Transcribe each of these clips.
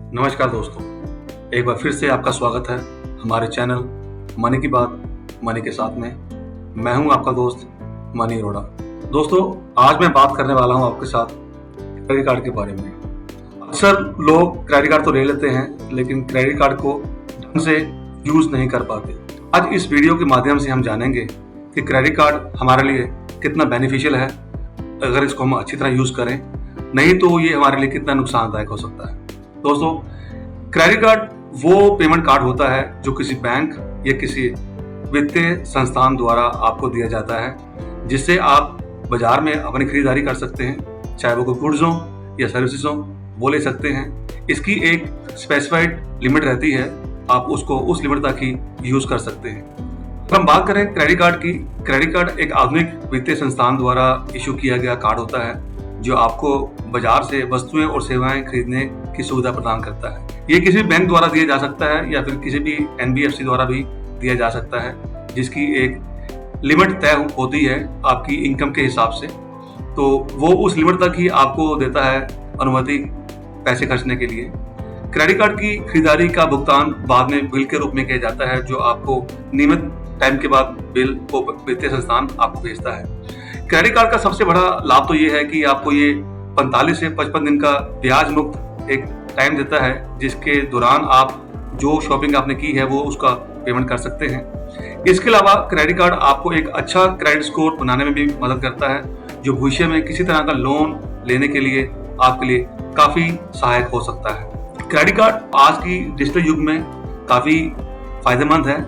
नमस्कार दोस्तों, एक बार फिर से आपका स्वागत है हमारे चैनल मनी की बात मनी के साथ में। मैं हूं आपका दोस्त मनी अरोड़ा। दोस्तों, आज मैं बात करने वाला हूं आपके साथ क्रेडिट कार्ड के बारे में। अक्सर लोग क्रेडिट कार्ड तो ले लेते हैं, लेकिन क्रेडिट कार्ड को ढंग से यूज नहीं कर पाते। आज इस वीडियो के माध्यम से हम जानेंगे कि क्रेडिट कार्ड हमारे लिए कितना बेनिफिशियल है अगर इसको हम अच्छी तरह यूज करें, नहीं तो ये हमारे लिए कितना नुकसानदायक हो सकता है। दोस्तों, क्रेडिट कार्ड वो पेमेंट कार्ड होता है जो किसी बैंक या किसी वित्तीय संस्थान द्वारा आपको दिया जाता है, जिससे आप बाजार में अपनी खरीदारी कर सकते हैं, चाहे वो कोई गुड्स हो या सर्विसेज हो, वो ले सकते हैं। इसकी एक स्पेसिफाइड लिमिट रहती है, आप उसको उस लिमिट तक ही यूज कर सकते हैं। अगर हम बात करें क्रेडिट कार्ड की, क्रेडिट कार्ड एक आधुनिक वित्तीय संस्थान द्वारा इशू किया गया कार्ड होता है जो आपको बाजार से वस्तुएं और सेवाएं खरीदने की सुविधा प्रदान करता है। ये किसी भी बैंक द्वारा दिया जा सकता है या फिर किसी भी NBFC द्वारा भी दिया जा सकता है, जिसकी एक लिमिट तय होती है आपकी इनकम के हिसाब से। तो वो उस लिमिट तक ही आपको देता है अनुमति पैसे खर्चने के लिए। क्रेडिट कार्ड की खरीदारी का भुगतान बाद में बिल के रूप में किया जाता है, जो आपको नियमित टाइम के बाद बिल को वित्तीय संस्थान आपको भेजता है। क्रेडिट कार्ड का सबसे बड़ा लाभ तो ये है कि आपको ये 45 से 55 दिन का ब्याज मुक्त एक टाइम देता है, जिसके दौरान आप जो शॉपिंग आपने की है वो उसका पेमेंट कर सकते हैं। इसके अलावा क्रेडिट कार्ड आपको एक अच्छा क्रेडिट स्कोर बनाने में भी मदद करता है, जो भविष्य में किसी तरह का लोन लेने के लिए आपके लिए काफी सहायक हो सकता है। क्रेडिट कार्ड आज की डिजिटल युग में काफी फायदेमंद है।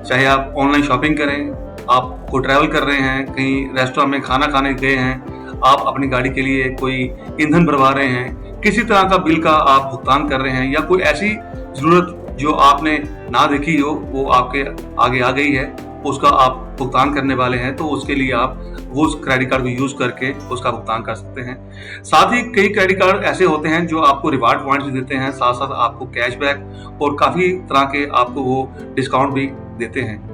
चाहे आप ऑनलाइन शॉपिंग करें, आप को ट्रैवल कर रहे हैं, कहीं रेस्टोरेंट में खाना खाने गए हैं, आप अपनी गाड़ी के लिए कोई ईंधन भरवा रहे हैं, किसी तरह का बिल का आप भुगतान कर रहे हैं, या कोई ऐसी जरूरत जो आपने ना देखी हो वो आपके आगे आ गई है, उसका आप भुगतान करने वाले हैं, तो उसके लिए आप वो उस क्रेडिट कार्ड को यूज करके उसका भुगतान कर सकते हैं। साथ ही कई क्रेडिट कार्ड ऐसे होते हैं जो आपको रिवार्ड पॉइंट्स देते हैं, साथ साथ आपको कैशबैक और काफी तरह के आपको वो डिस्काउंट भी देते हैं।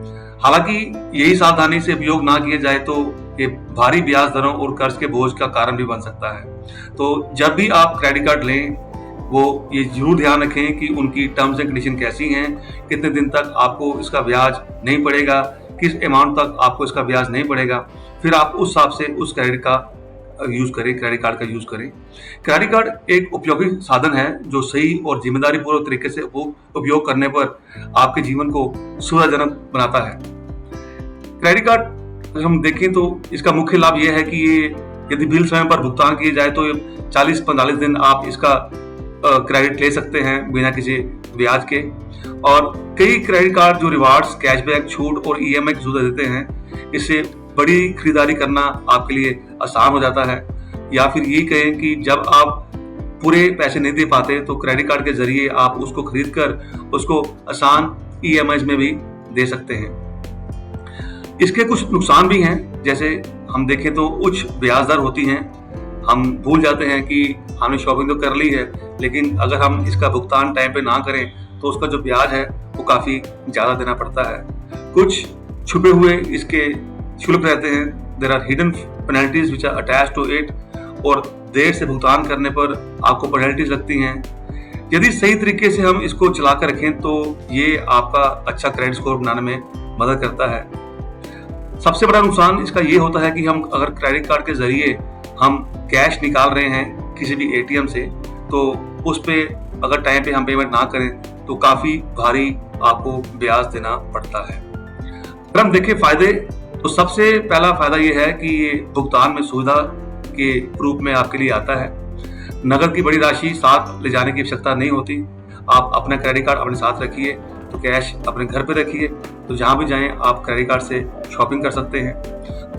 हालांकि यही सावधानी से उपयोग ना किया जाए तो ये भारी ब्याज दरों और कर्ज के बोझ का कारण भी बन सकता है। तो जब भी आप क्रेडिट कार्ड लें, वो ये जरूर ध्यान रखें कि उनकी टर्म्स एंड कंडीशन कैसी हैं, कितने दिन तक आपको इसका ब्याज नहीं पड़ेगा, किस अमाउंट तक आपको इसका ब्याज नहीं पड़ेगा, फिर आप उस हिसाब से उस क्रेडिट का यूज करें, क्रेडिट कार्ड का यूज करें। क्रेडिट कार्ड एक उपयोगी साधन है जो सही और जिम्मेदारी पूर्वक तरीके से उपयोग करने पर आपके जीवन को सुविधाजनक बनाता है। क्रेडिट कार्ड अगर हम देखें तो इसका मुख्य लाभ यह है कि ये यदि बिल समय पर भुगतान किए जाए तो 40-45 दिन आप इसका क्रेडिट ले सकते हैं बिना किसी ब्याज के। और कई क्रेडिट कार्ड जो रिवार्ड्स, कैशबैक, छूट और EMI की सुविधा देते हैं, इससे बड़ी खरीदारी करना आपके लिए आसान हो जाता है। या फिर यही कहें कि जब आप पूरे पैसे नहीं दे पाते तो क्रेडिट कार्ड के जरिए आप उसको खरीद कर उसको आसान EMIs में भी दे सकते हैं। इसके कुछ नुकसान भी हैं, जैसे हम देखें तो उच्च ब्याज दर होती हैं। हम भूल जाते हैं कि हमने शॉपिंग तो कर ली है, लेकिन अगर हम इसका भुगतान टाइम पे ना करें तो उसका जो ब्याज है वो काफी ज्यादा देना पड़ता है। कुछ छुपे हुए इसके शुल्क रहते हैं, there are hidden penalties which are attached to it, और देर से भुगतान करने पर आपको पेनल्टीज लगती हैं। यदि सही तरीके से हम इसको चला कर रखें तो ये आपका अच्छा क्रेडिट स्कोर बनाने में मदद करता है। सबसे बड़ा नुकसान इसका ये होता है कि हम अगर क्रेडिट कार्ड के जरिए हम कैश निकाल रहे हैं किसी भी ATM से, तो उस पे अगर टाइम पे हम पेमेंट ना करें तो काफी भारी आपको ब्याज देना पड़ता है। अगर हम देखें फायदे, तो सबसे पहला फायदा ये है कि ये भुगतान में सुविधा के रूप में आपके लिए आता है। नगद की बड़ी राशि साथ ले जाने की आवश्यकता नहीं होती। आप अपना क्रेडिट कार्ड अपने साथ रखिए, तो कैश अपने घर पे रखिए, तो जहां भी जाएं आप क्रेडिट कार्ड से शॉपिंग कर सकते हैं।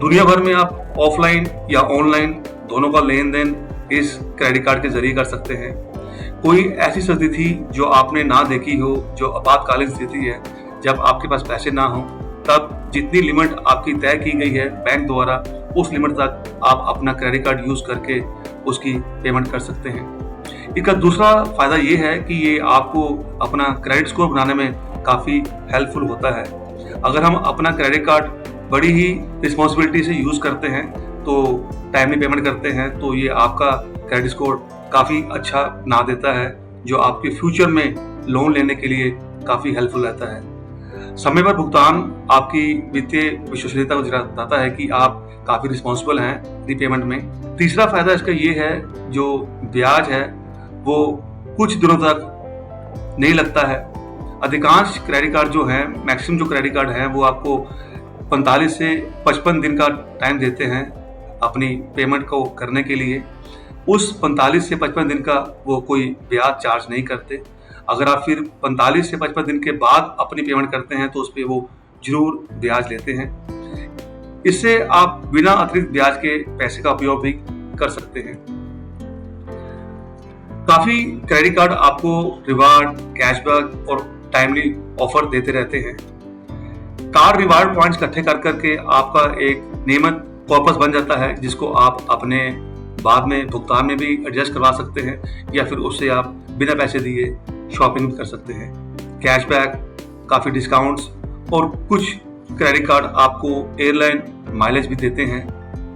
दुनिया भर में आप ऑफलाइन या ऑनलाइन दोनों का लेन देन इस क्रेडिट कार्ड के जरिए कर सकते हैं। कोई ऐसी स्थिति जो आपने ना देखी हो, जो आपातकालीन स्थिति है, जब आपके पास पैसे ना हो, तब जितनी लिमिट आपकी तय की गई है बैंक द्वारा, उस लिमिट तक आप अपना क्रेडिट कार्ड यूज करके उसकी पेमेंट कर सकते हैं। इसका दूसरा फायदा ये है कि ये आपको अपना क्रेडिट स्कोर बनाने में काफी हेल्पफुल होता है। अगर हम अपना क्रेडिट कार्ड बड़ी ही रिस्पॉन्सिबिलिटी से यूज करते हैं, तो टाइमली पेमेंट करते हैं, तो ये आपका क्रेडिट स्कोर काफी अच्छा बना देता है जो आपके फ्यूचर में लोन लेने के लिए काफ़ी हेल्पफुल रहता है। समय पर भुगतान आपकी वित्तीय विश्वसनीयता को दिखाता है कि आप काफ़ी रिस्पॉन्सिबल हैं रीपेमेंट में। तीसरा फायदा इसका ये है, जो ब्याज है वो कुछ दिनों तक नहीं लगता है। अधिकांश क्रेडिट कार्ड जो हैं, मैक्सिमम जो क्रेडिट कार्ड हैं वो आपको 45 से 55 दिन का टाइम देते हैं अपनी पेमेंट को करने के लिए। उस 45 से 55 दिन का वो कोई ब्याज चार्ज नहीं करते। अगर आप फिर 45 से 55 दिन के बाद अपनी पेमेंट करते हैं तो उस पर वो जरूर ब्याज लेते हैं। इससे आप बिना अतिरिक्त ब्याज के पैसे का उपयोग भी कर सकते हैं। काफी क्रेडिट कार्ड आपको रिवार्ड, कैशबैक और टाइमली ऑफर देते रहते हैं। कार्ड रिवार्ड पॉइंट्स इकट्ठे कर करके आपका एक नियमित कॉर्पस बन जाता है, जिसको आप अपने बाद में भुगतान में भी एडजस्ट करवा सकते हैं, या फिर उससे आप बिना पैसे दिए शॉपिंग कर सकते हैं। कैशबैक, काफ़ी डिस्काउंट्स और कुछ क्रेडिट कार्ड आपको एयरलाइन माइलेज भी देते हैं,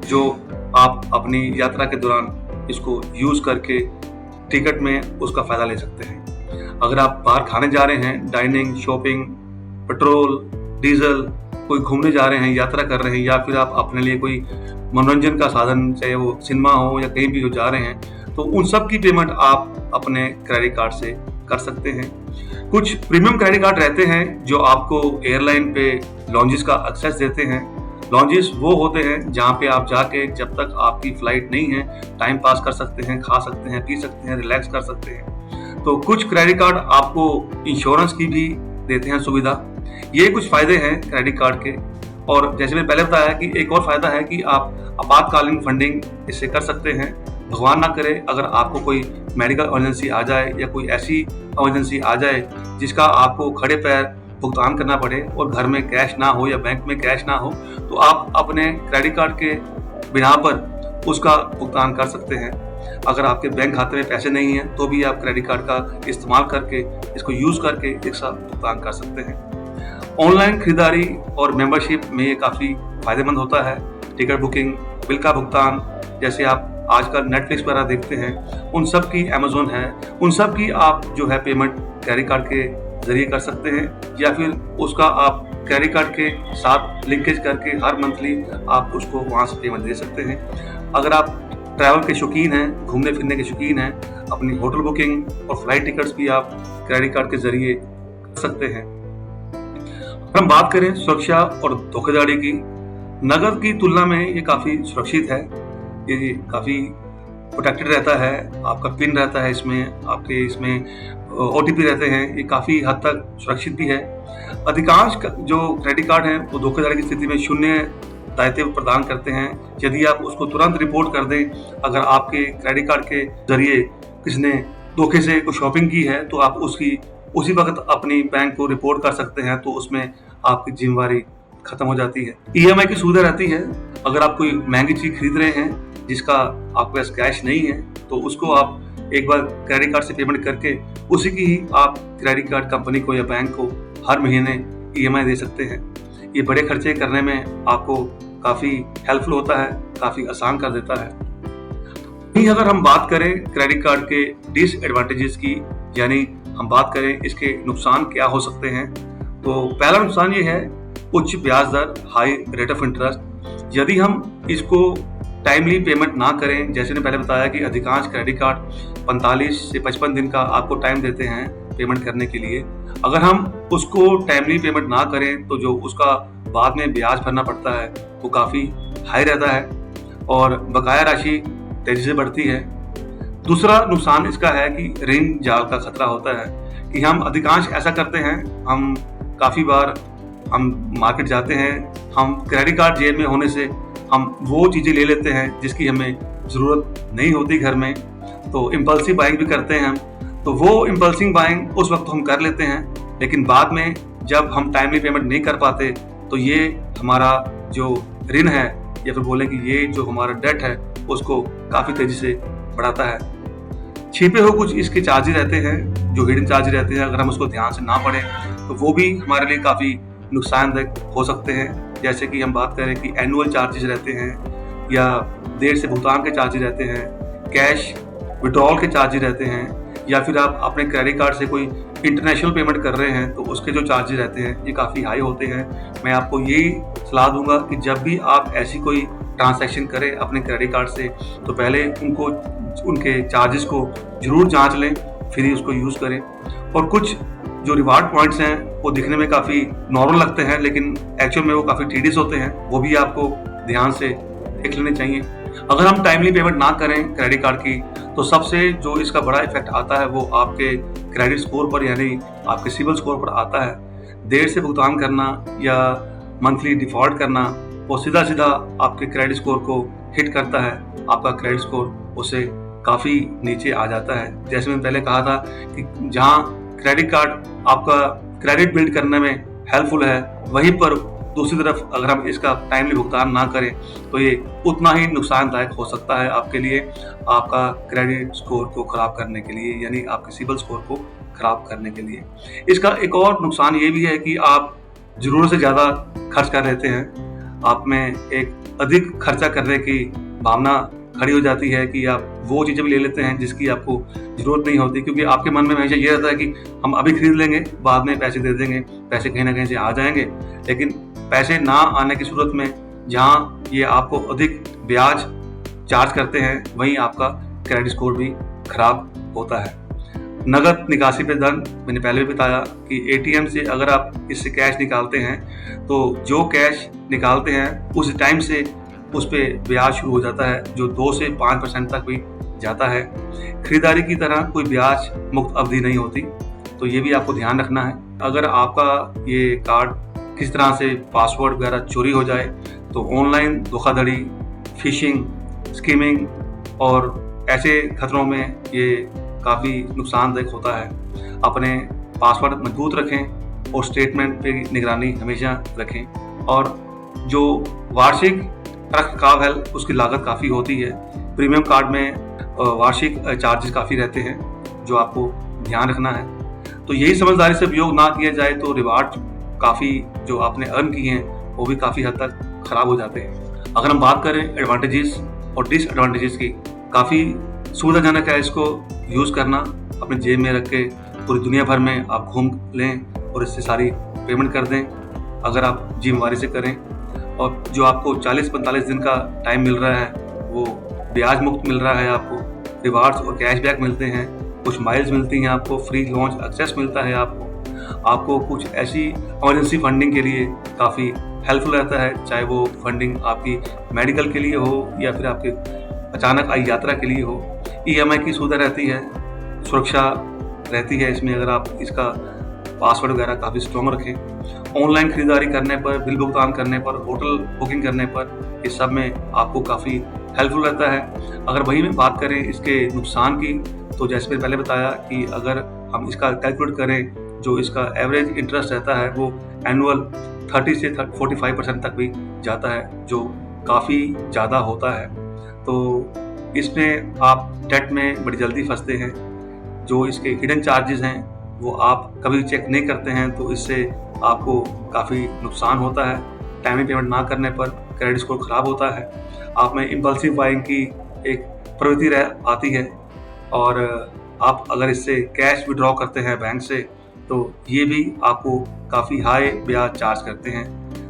जो आप अपनी यात्रा के दौरान इसको यूज़ करके टिकट में उसका फ़ायदा ले सकते हैं। अगर आप बाहर खाने जा रहे हैं, डाइनिंग, शॉपिंग, पेट्रोल, डीजल, कोई घूमने जा रहे हैं, यात्रा कर रहे हैं, या फिर आप अपने लिए कोई मनोरंजन का साधन, चाहे वो सिनेमा हो या कहीं भी जो जा रहे हैं, तो उन सब की पेमेंट आप अपने क्रेडिट कार्ड से कर सकते हैं। कुछ प्रीमियम क्रेडिट कार्ड रहते हैं जो आपको एयरलाइन पे लॉन्जेस का एक्सेस देते हैं। लॉन्जेस वो होते हैं जहाँ पे आप जाके जब तक आपकी फ्लाइट नहीं है टाइम पास कर सकते हैं, खा सकते हैं, पी सकते हैं, रिलैक्स कर सकते हैं। तो कुछ क्रेडिट कार्ड आपको इंश्योरेंस की भी देते हैं सुविधा। ये कुछ फायदे हैं क्रेडिट कार्ड के। और जैसे मैंने पहले बताया कि एक और फायदा है कि आप आपातकालीन फंडिंग इससे कर सकते हैं। भगवान ना करे अगर आपको कोई मेडिकल इमरजेंसी आ जाए या कोई ऐसी इमरजेंसी आ जाए जिसका आपको खड़े पैर भुगतान करना पड़े और घर में कैश ना हो या बैंक में कैश ना हो, तो आप अपने क्रेडिट कार्ड के बिना पर उसका भुगतान कर सकते हैं। अगर आपके बैंक खाते में पैसे नहीं हैं तो भी आप क्रेडिट कार्ड का इस्तेमाल करके, इसको यूज़ करके एक साथ भुगतान कर सकते हैं। ऑनलाइन खरीदारी और मेंबरशिप में ये काफ़ी फायदेमंद होता है। टिकट बुकिंग, बिल का भुगतान, जैसे आप आजकल नेटफ्लिक्स वगैरह देखते हैं, उन सब की अमेज़ॉन है, उन सब की आप जो है पेमेंट क्रेडिट कार्ड के जरिए कर सकते हैं, या फिर उसका आप क्रेडिट कार्ड के साथ लिंकेज करके हर मंथली आप उसको वहाँ से पेमेंट दे सकते हैं। अगर आप ट्रैवल के शौकीन हैं, घूमने फिरने के शौकीन हैं, अपनी होटल बुकिंग और फ्लाइट टिकट्स भी आप क्रेडिट कार्ड के जरिए कर सकते हैं। अगर हम बात करें सुरक्षा और धोखाधड़ी की, नकद की तुलना में ये काफ़ी सुरक्षित है। ये काफ़ी प्रोटेक्टेड रहता है, आपका पिन रहता है इसमें, आपके इसमें OTP रहते हैं, ये काफ़ी हद तक सुरक्षित भी है। अधिकांश जो क्रेडिट कार्ड हैं वो धोखाधड़ी की स्थिति में शून्य दायित्व प्रदान करते हैं। यदि आप उसको तुरंत रिपोर्ट कर दें, अगर आपके क्रेडिट कार्ड के जरिए किसी ने धोखे से कोई शॉपिंग की है तो आप उसी वक्त अपनी बैंक को रिपोर्ट कर सकते हैं, तो उसमें आपकी जिम्मेवारी खत्म हो जाती है। EMI की सुविधा रहती है। अगर आप कोई महंगी चीज खरीद रहे हैं जिसका आपके पास कैश नहीं है, तो उसको आप एक बार क्रेडिट कार्ड से पेमेंट करके उसी की ही आप क्रेडिट कार्ड कंपनी को या बैंक को हर महीने EMI दे सकते हैं। ये बड़े खर्चे करने में आपको काफ़ी हेल्पफुल होता है, काफ़ी आसान कर देता है। वहीं अगर हम बात करें क्रेडिट कार्ड के डिसएडवांटेजेस की, यानी हम बात करें इसके नुकसान क्या हो सकते हैं, तो पहला नुकसान ये है उच्च ब्याज दर, हाई रेट ऑफ इंटरेस्ट। यदि हम इसको टाइमली पेमेंट ना करें, जैसे मैंने पहले बताया कि अधिकांश क्रेडिट कार्ड 45 से 55 दिन का आपको टाइम देते हैं पेमेंट करने के लिए। अगर हम उसको टाइमली पेमेंट ना करें तो जो उसका बाद में ब्याज भरना पड़ता है वो काफ़ी हाई रहता है और बकाया राशि तेजी से बढ़ती है। दूसरा नुकसान इसका है कि ऋण जाल का खतरा होता है कि हम अधिकांश ऐसा करते हैं, हम काफ़ी बार हम मार्केट जाते हैं, हम क्रेडिट कार्ड जेब में होने से हम वो चीज़ें ले लेते हैं जिसकी हमें ज़रूरत नहीं होती घर में, तो इम्पल्सिव बाइंग भी करते हैं हम। तो वो इम्पल्सिव बाइंग उस वक्त हम कर लेते हैं, लेकिन बाद में जब हम टाइमली पेमेंट नहीं कर पाते तो ये हमारा जो ऋण है या फिर बोलें कि ये जो हमारा डेट है उसको काफ़ी तेज़ी से बढ़ाता है। छिपे हुए कुछ इसके चार्जेस रहते हैं, जो हिडन चार्ज रहते हैं, अगर हम उसको ध्यान से ना पढ़ें तो वो भी हमारे लिए काफ़ी नुकसानदायक हो सकते हैं। जैसे कि हम बात करें कि एनुअल चार्जेस रहते हैं या देर से भुगतान के चार्जेस रहते हैं, कैश विड्रॉल के चार्जेस रहते हैं, या फिर आप अपने क्रेडिट कार्ड से कोई इंटरनेशनल पेमेंट कर रहे हैं तो उसके जो चार्जेस रहते हैं ये काफ़ी हाई होते हैं। मैं आपको यही सलाह दूंगा कि जब भी आप ऐसी कोई ट्रांजैक्शन करें अपने क्रेडिट कार्ड से तो पहले उनके चार्जेस को ज़रूर जांच लें, फिर ही उसको यूज़ करें। और कुछ जो रिवार्ड पॉइंट्स हैं वो दिखने में काफ़ी नॉर्मल लगते हैं लेकिन एक्चुअल में वो काफ़ी टीडियस होते हैं, वो भी आपको ध्यान से देख लेने चाहिए। अगर हम टाइमली पेमेंट ना करें क्रेडिट कार्ड की तो सबसे जो इसका बड़ा इफेक्ट आता है वो आपके क्रेडिट स्कोर पर यानी आपके सिबिल स्कोर पर आता है। देर से भुगतान करना या मंथली डिफॉल्ट करना वो सीधा सीधा आपके क्रेडिट स्कोर को हिट करता है, आपका क्रेडिट स्कोर उससे काफ़ी नीचे आ जाता है। जैसे मैंने पहले कहा था कि जहाँ क्रेडिट कार्ड आपका क्रेडिट बिल्ड करने में हेल्पफुल है, वहीं पर दूसरी तरफ अगर हम इसका टाइमली भुगतान ना करें तो ये उतना ही नुकसानदायक हो सकता है आपके लिए, आपका क्रेडिट स्कोर को ख़राब करने के लिए, यानी आपके सिबिल स्कोर को ख़राब करने के लिए। इसका एक और नुकसान ये भी है कि आप ज़रूरत से ज़्यादा खर्च कर लेते हैं, आप में एक अधिक खर्चा करने की भावना खड़ी हो जाती है कि आप वो चीज़ें भी ले लेते हैं जिसकी आपको ज़रूरत नहीं होती, क्योंकि आपके मन में हमेशा ये रहता है कि हम अभी खरीद लेंगे, बाद में पैसे दे देंगे, पैसे कहीं ना कहीं से आ जाएंगे। लेकिन पैसे ना आने की सूरत में जहाँ ये आपको अधिक ब्याज चार्ज करते हैं वहीं आपका क्रेडिट स्कोर भी खराब होता है। नगद निकासी पे दर मैंने पहले भी बताया कि एटीएम से अगर आप इससे कैश निकालते हैं तो जो कैश निकालते हैं उस टाइम से उस पर ब्याज शुरू हो जाता है जो 2 से 5% तक भी जाता है। खरीदारी की तरह कोई ब्याज मुक्त अवधि नहीं होती, तो ये भी आपको ध्यान रखना है। अगर आपका ये कार्ड किस तरह से पासवर्ड वगैरह चोरी हो जाए तो ऑनलाइन धोखाधड़ी, फिशिंग, स्कीमिंग और ऐसे खतरों में ये काफ़ी नुकसानदायक होता है। अपने पासवर्ड मजबूत रखें और स्टेटमेंट पे निगरानी हमेशा रखें। और जो वार्षिक रखरखाव है उसकी लागत काफ़ी होती है। प्रीमियम कार्ड में वार्षिक चार्जेस काफ़ी रहते हैं जो आपको ध्यान रखना है। तो यही समझदारी से उपयोग ना किया जाए तो रिवार्ड काफ़ी जो आपने अर्न किए हैं वो भी काफ़ी हद तक ख़राब हो जाते हैं। अगर हम बात करें एडवांटेजेस और डिसएडवांटेजेस की, काफ़ी सुविधाजनक है इसको यूज़ करना। अपने जेब में रख के पूरी दुनिया भर में आप घूम लें और इससे सारी पेमेंट कर दें अगर आप जिम्मेवारी से करें। और जो आपको 40-45 दिन का टाइम मिल रहा है वो ब्याज मुक्त मिल रहा है, आपको रिवार्ड्स और कैशबैक मिलते हैं, कुछ माइल्स मिलती हैं, आपको फ्री लॉन्च एक्सेस मिलता है, आपको कुछ ऐसी इमरजेंसी फंडिंग के लिए काफ़ी हेल्पफुल रहता है, चाहे वो फंडिंग आपकी मेडिकल के लिए हो या फिर आपके अचानक आई यात्रा के लिए हो। ईएमआई की सुविधा रहती है, सुरक्षा रहती है इसमें अगर आप इसका पासवर्ड वगैरह काफ़ी स्ट्रॉन्ग रखें। ऑनलाइन खरीदारी करने पर, बिल भुगतान करने पर, होटल बुकिंग करने पर, इस सब में आपको काफ़ी हेल्पफुल रहता है। अगर वही में बात करें इसके नुकसान की तो जैसे मैंने पहले बताया कि अगर हम इसका कैलकुलेट करें जो इसका एवरेज इंटरेस्ट रहता है वो एनुअल 30 से 45% तक भी जाता है, जो काफ़ी ज़्यादा होता है। तो इसमें आप डेट में बड़ी जल्दी फंसते हैं। जो इसके हिडन चार्जेस हैं वो आप कभी चेक नहीं करते हैं तो इससे आपको काफ़ी नुकसान होता है। टाइमली पेमेंट ना करने पर क्रेडिट स्कोर ख़राब होता है, आप में इम्पल्सिव बाइंग की एक प्रवृत्ति आती है और आप अगर इससे कैश विड्रॉ करते हैं बैंक से तो ये भी आपको काफ़ी हाई ब्याज चार्ज करते हैं।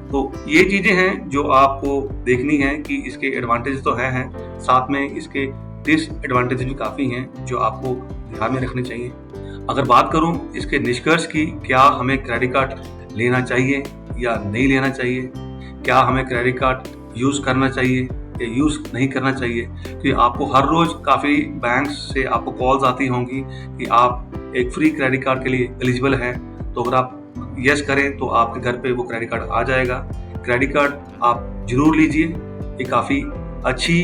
तो ये चीज़ें हैं जो आपको देखनी है कि इसके एडवांटेज तो हैं, साथ में इसके डिसएडवांटेज भी काफ़ी हैं जो आपको ध्यान में रखने चाहिए। अगर बात करूं इसके निष्कर्ष की, क्या हमें क्रेडिट कार्ड लेना चाहिए या नहीं लेना चाहिए, क्या हमें क्रेडिट कार्ड यूज़ करना चाहिए या यूज़ नहीं करना चाहिए, क्योंकि आपको हर रोज़ काफ़ी बैंक से आपको कॉल्स आती होंगी कि आप एक फ्री क्रेडिट कार्ड के लिए एलिजिबल हैं। तो अगर आप यस करें तो आपके घर पे वो क्रेडिट कार्ड आ जाएगा। क्रेडिट कार्ड आप जरूर लीजिए, ये काफ़ी अच्छी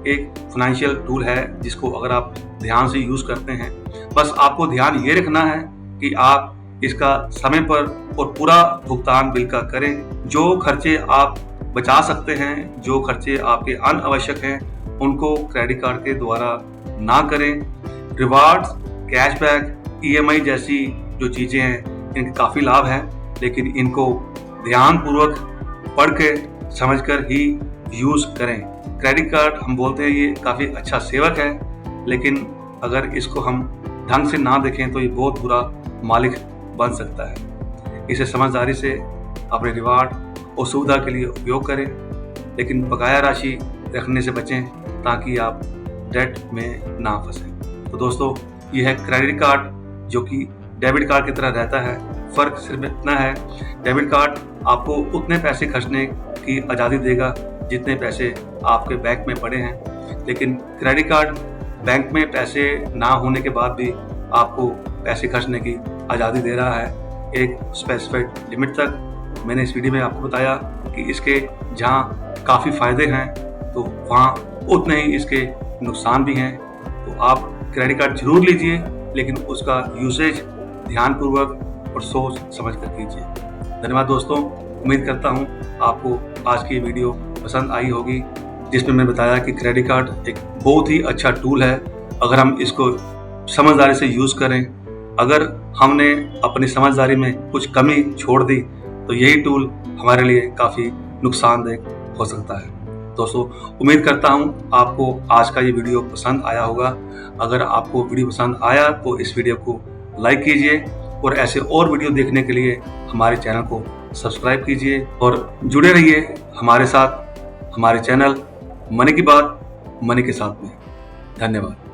एक फाइनेंशियल टूल है जिसको अगर आप ध्यान से यूज़ करते हैं। बस आपको ध्यान ये रखना है कि आप इसका समय पर और पूरा भुगतान बिल का करें। जो खर्चे आप बचा सकते हैं, जो खर्चे आपके अनावश्यक हैं, उनको क्रेडिट कार्ड के द्वारा ना करें। रिवार्ड्स, कैशबैक, ईएमआई जैसी जो चीज़ें हैं इनके काफ़ी लाभ हैं, लेकिन इनको ध्यानपूर्वक पढ़ के समझ कर ही यूज़ करें। क्रेडिट कार्ड हम बोलते हैं ये काफ़ी अच्छा सेवक है, लेकिन अगर इसको हम ढंग से ना देखें तो ये बहुत बुरा मालिक बन सकता है। इसे समझदारी से अपने रिवार्ड और सुविधा के लिए उपयोग करें, लेकिन बकाया राशि रखने से बचें ताकि आप डेट में ना फंसें। तो दोस्तों, ये है क्रेडिट कार्ड जो कि डेबिट कार्ड की तरह रहता है। फ़र्क सिर्फ इतना है, डेबिट कार्ड आपको उतने पैसे खर्चने की आज़ादी देगा जितने पैसे आपके बैंक में पड़े हैं, लेकिन क्रेडिट कार्ड बैंक में पैसे ना होने के बाद भी आपको पैसे खर्चने की आज़ादी दे रहा है एक स्पेसिफाइड लिमिट तक। मैंने इस वीडियो में आपको बताया कि इसके जहाँ काफ़ी फ़ायदे हैं तो वहाँ उतने ही इसके नुकसान भी हैं। तो आप क्रेडिट कार्ड जरूर लीजिए, लेकिन उसका यूसेज ध्यानपूर्वक और सोच समझ कर कीजिए। धन्यवाद दोस्तों, उम्मीद करता हूँ आपको आज की वीडियो पसंद आई होगी, जिसमें मैंने बताया कि क्रेडिट कार्ड एक बहुत ही अच्छा टूल है अगर हम इसको समझदारी से यूज़ करें। अगर हमने अपनी समझदारी में कुछ कमी छोड़ दी तो यही टूल हमारे लिए काफ़ी नुकसानदेह हो सकता है। दोस्तों, उम्मीद करता हूँ आपको आज का ये वीडियो पसंद आया होगा। अगर आपको वीडियो पसंद आया तो इस वीडियो को लाइक कीजिए और ऐसे और वीडियो देखने के लिए हमारे चैनल को सब्सक्राइब कीजिए और जुड़े रहिए हमारे साथ, हमारे चैनल मनी की बात मनी के साथ में। धन्यवाद।